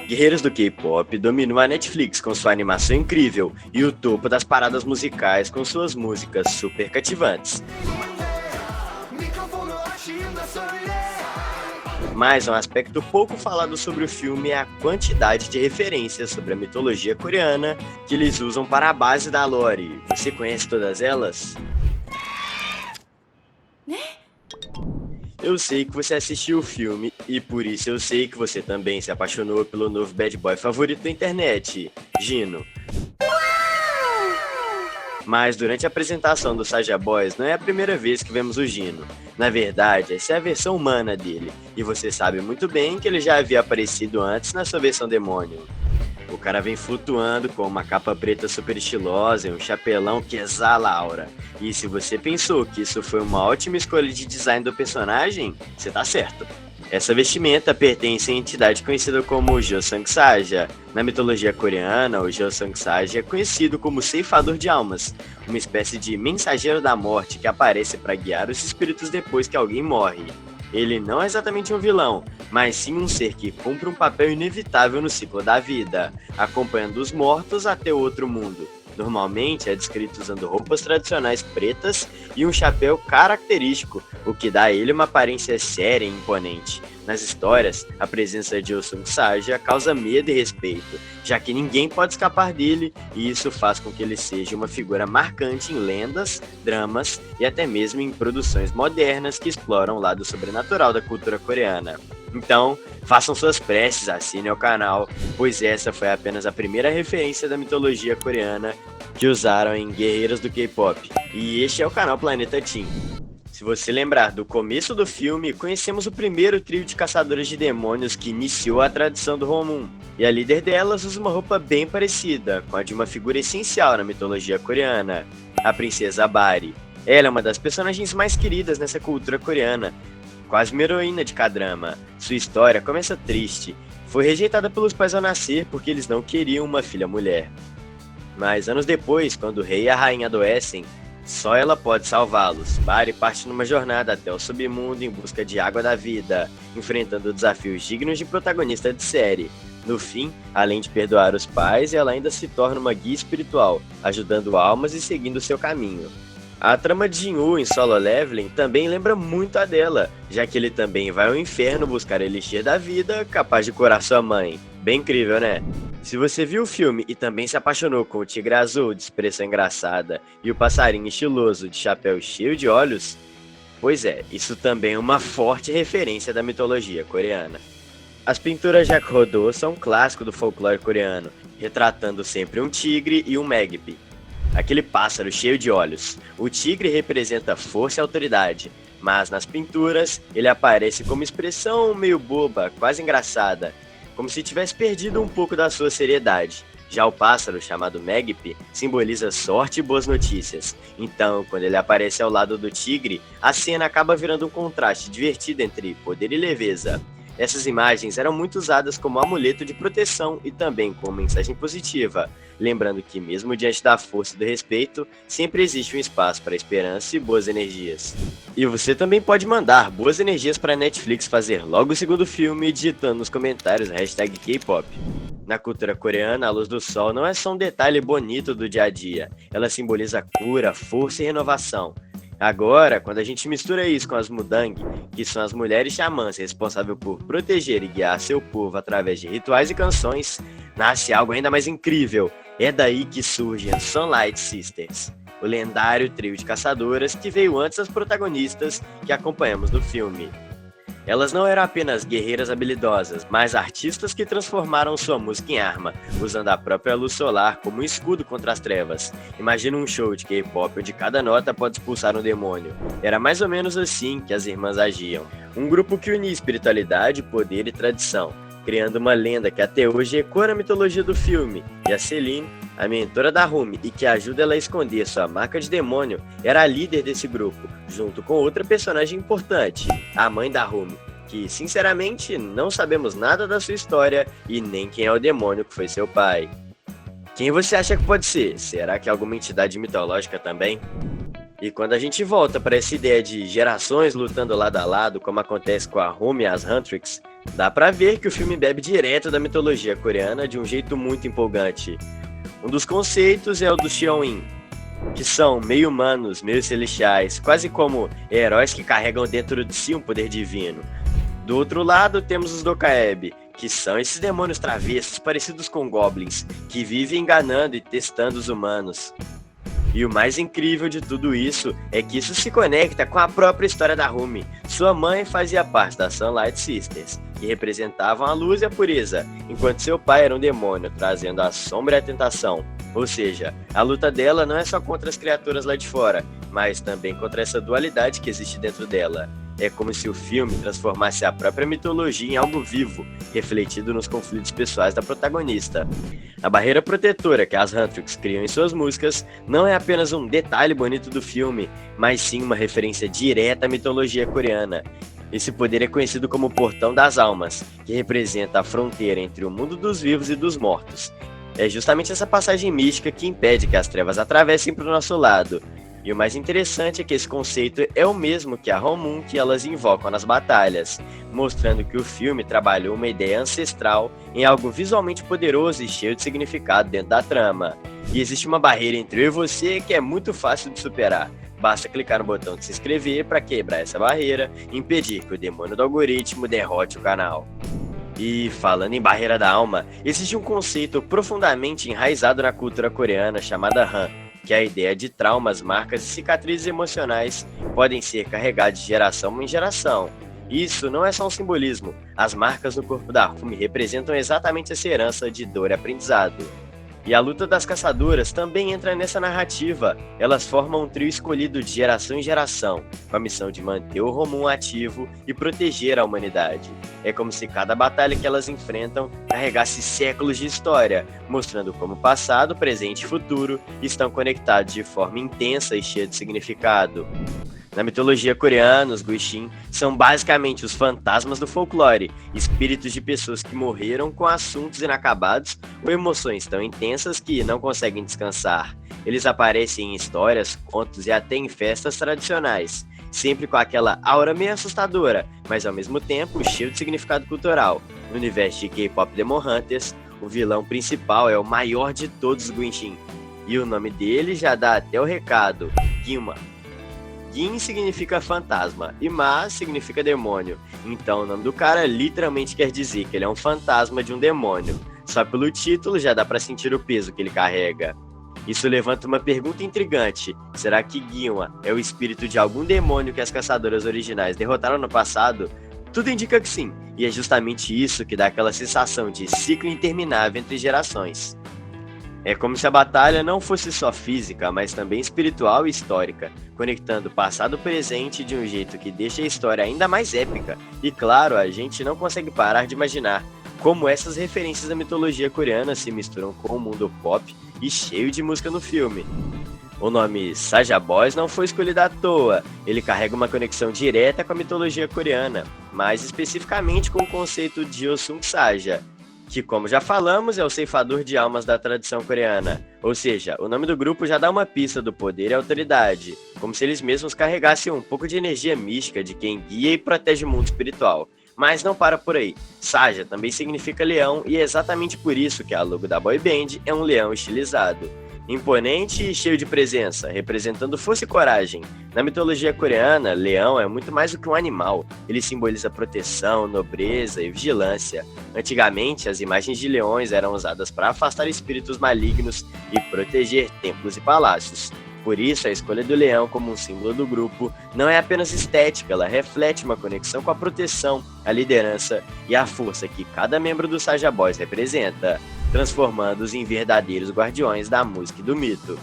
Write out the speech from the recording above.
Guerreiros do K-pop dominam a Netflix com sua animação incrível e o topo das paradas musicais com suas músicas super cativantes. Mas um aspecto pouco falado sobre o filme é a quantidade de referências sobre a mitologia coreana que eles usam para a base da lore. Você conhece todas elas? Eu sei que você assistiu o filme e por isso eu sei que você também se apaixonou pelo novo bad boy favorito da internet, Jino. Mas durante a apresentação do Saja Boys não é a primeira vez que vemos o Jino. Na verdade, essa é a versão humana dele, e você sabe muito bem que ele já havia aparecido antes na sua versão demônio. O cara vem flutuando com uma capa preta super estilosa e um chapelão que exala aura. E se você pensou que isso foi uma ótima escolha de design do personagem, você tá certo. Essa vestimenta pertence à entidade conhecida como Josang Saja. Na mitologia coreana, o Josang Saja é conhecido como ceifador de almas, uma espécie de mensageiro da morte que aparece para guiar os espíritos depois que alguém morre. Ele não é exatamente um vilão, mas sim um ser que cumpre um papel inevitável no ciclo da vida, acompanhando os mortos até o outro mundo. Normalmente é descrito usando roupas tradicionais pretas e um chapéu característico, o que dá a ele uma aparência séria e imponente. Nas histórias, a presença de Josang Saja causa medo e respeito, já que ninguém pode escapar dele, e isso faz com que ele seja uma figura marcante em lendas, dramas e até mesmo em produções modernas que exploram o lado sobrenatural da cultura coreana. Então, façam suas preces, assinem o canal, pois essa foi apenas a primeira referência da mitologia coreana que usaram em Guerreiros do K-pop. E este é o canal Planeta Teen. Se você lembrar do começo do filme, conhecemos o primeiro trio de caçadoras de demônios que iniciou a tradição do Homun. E a líder delas usa uma roupa bem parecida com a de uma figura essencial na mitologia coreana, a princesa Bari. Ela é uma das personagens mais queridas nessa cultura coreana, quase uma heroína de K-drama. Sua história começa triste. Foi rejeitada pelos pais ao nascer porque eles não queriam uma filha mulher. Mas anos depois, quando o rei e a rainha adoecem, só ela pode salvá-los. Bari parte numa jornada até o submundo em busca de água da vida, enfrentando desafios dignos de protagonista de série. No fim, além de perdoar os pais, ela ainda se torna uma guia espiritual, ajudando almas e seguindo seu caminho. A trama de Jin-woo em Solo Leveling também lembra muito a dela, já que ele também vai ao inferno buscar elixir da vida, capaz de curar sua mãe. Bem incrível, né? Se você viu o filme e também se apaixonou com o tigre azul de expressão engraçada e o passarinho estiloso de chapéu cheio de olhos, pois é, isso também é uma forte referência da mitologia coreana. As pinturas Jacques Rodin são um clássico do folclore coreano, retratando sempre um tigre e um magpie, aquele pássaro cheio de olhos. O tigre representa força e autoridade, mas nas pinturas ele aparece como expressão meio boba, quase engraçada, como se tivesse perdido um pouco da sua seriedade. Já o pássaro, chamado magpie, simboliza sorte e boas notícias. Então, quando ele aparece ao lado do tigre, a cena acaba virando um contraste divertido entre poder e leveza. Essas imagens eram muito usadas como amuleto de proteção e também como mensagem positiva, lembrando que mesmo diante da força e do respeito, sempre existe um espaço para esperança e boas energias. E você também pode mandar boas energias para a Netflix fazer logo o segundo filme, digitando nos comentários a hashtag K-pop. Na cultura coreana, a luz do sol não é só um detalhe bonito do dia a dia, ela simboliza cura, força e renovação. Agora, quando a gente mistura isso com as Mudang, que são as mulheres xamãs responsáveis por proteger e guiar seu povo através de rituais e canções, nasce algo ainda mais incrível. É daí que surgem as Sunlight Sisters, o lendário trio de caçadoras que veio antes das protagonistas que acompanhamos no filme. Elas não eram apenas guerreiras habilidosas, mas artistas que transformaram sua música em arma, usando a própria luz solar como um escudo contra as trevas. Imagina um show de K-pop onde cada nota pode expulsar um demônio. Era mais ou menos assim que as irmãs agiam. Um grupo que unia espiritualidade, poder e tradição, criando uma lenda que até hoje ecoa na mitologia do filme. E a Celine, a mentora da Rumi e que ajuda ela a esconder sua marca de demônio, era a líder desse grupo, junto com outra personagem importante, a mãe da Rumi, que sinceramente não sabemos nada da sua história e nem quem é o demônio que foi seu pai. Quem você acha que pode ser? Será que é alguma entidade mitológica também? E quando a gente volta para essa ideia de gerações lutando lado a lado, como acontece com a Rumi e as Huntrix, Dá pra ver que o filme bebe direto da mitologia coreana de um jeito muito empolgante. Um dos conceitos é o dos Cheon-in, que são meio humanos, meio celestiais, quase como heróis que carregam dentro de si um poder divino. Do outro lado, temos os Dokaeb, que são esses demônios travessos parecidos com goblins, que vivem enganando e testando os humanos. E o mais incrível de tudo isso é que isso se conecta com a própria história da Rumi. Sua mãe fazia parte da Sunlight Sisters, que representavam a luz e a pureza, enquanto seu pai era um demônio, trazendo a sombra e a tentação. Ou seja, a luta dela não é só contra as criaturas lá de fora, mas também contra essa dualidade que existe dentro dela. É como se o filme transformasse a própria mitologia em algo vivo, refletido nos conflitos pessoais da protagonista. A barreira protetora que as Huntrix criam em suas músicas não é apenas um detalhe bonito do filme, mas sim uma referência direta à mitologia coreana. Esse poder é conhecido como o Portão das Almas, que representa a fronteira entre o mundo dos vivos e dos mortos. É justamente essa passagem mística que impede que as trevas atravessem para o nosso lado. E o mais interessante é que esse conceito é o mesmo que a Homun que elas invocam nas batalhas, mostrando que o filme trabalhou uma ideia ancestral em algo visualmente poderoso e cheio de significado dentro da trama. E existe uma barreira entre eu e você que é muito fácil de superar. Basta clicar no botão de se inscrever para quebrar essa barreira e impedir que o demônio do algoritmo derrote o canal. E falando em barreira da alma, existe um conceito profundamente enraizado na cultura coreana chamada Han, que é a ideia de traumas, marcas e cicatrizes emocionais podem ser carregadas de geração em geração. Isso não é só um simbolismo, as marcas no corpo da Rumi representam exatamente essa herança de dor e aprendizado. E a luta das caçadoras também entra nessa narrativa. Elas formam um trio escolhido de geração em geração, com a missão de manter o Homun ativo e proteger a humanidade. É como se cada batalha que elas enfrentam carregasse séculos de história, mostrando como o passado, presente e futuro estão conectados de forma intensa e cheia de significado. Na mitologia coreana, os Guixin são basicamente os fantasmas do folclore, espíritos de pessoas que morreram com assuntos inacabados ou emoções tão intensas que não conseguem descansar. Eles aparecem em histórias, contos e até em festas tradicionais, sempre com aquela aura meio assustadora, mas ao mesmo tempo cheio de significado cultural. No universo de K-pop Demon Hunters, o vilão principal é o maior de todos os Guixin, e o nome dele já dá até o recado, Gilma. Gin significa fantasma e Ma significa demônio, então o nome do cara literalmente quer dizer que ele é um fantasma de um demônio. Só pelo título já dá pra sentir o peso que ele carrega. Isso levanta uma pergunta intrigante: será que Gilma é o espírito de algum demônio que as caçadoras originais derrotaram no passado? Tudo indica que sim, e é justamente isso que dá aquela sensação de ciclo interminável entre gerações. É como se a batalha não fosse só física, mas também espiritual e histórica, conectando passado e presente de um jeito que deixa a história ainda mais épica. E claro, a gente não consegue parar de imaginar como essas referências da mitologia coreana se misturam com o mundo pop e cheio de música no filme. O nome Saja Boys não foi escolhido à toa, ele carrega uma conexão direta com a mitologia coreana, mais especificamente com o conceito de Osung Saja, que, como já falamos, é o ceifador de almas da tradição coreana. Ou seja, o nome do grupo já dá uma pista do poder e autoridade, como se eles mesmos carregassem um pouco de energia mística de quem guia e protege o mundo espiritual. Mas não para por aí. Saja também significa leão e é exatamente por isso que a logo da boy band é um leão estilizado. Imponente e cheio de presença, representando força e coragem. Na mitologia coreana, leão é muito mais do que um animal. Ele simboliza proteção, nobreza e vigilância. Antigamente, as imagens de leões eram usadas para afastar espíritos malignos e proteger templos e palácios. Por isso, a escolha do leão como um símbolo do grupo não é apenas estética, ela reflete uma conexão com a proteção, a liderança e a força que cada membro do Saja Boys representa, transformando-os em verdadeiros guardiões da música e do mito.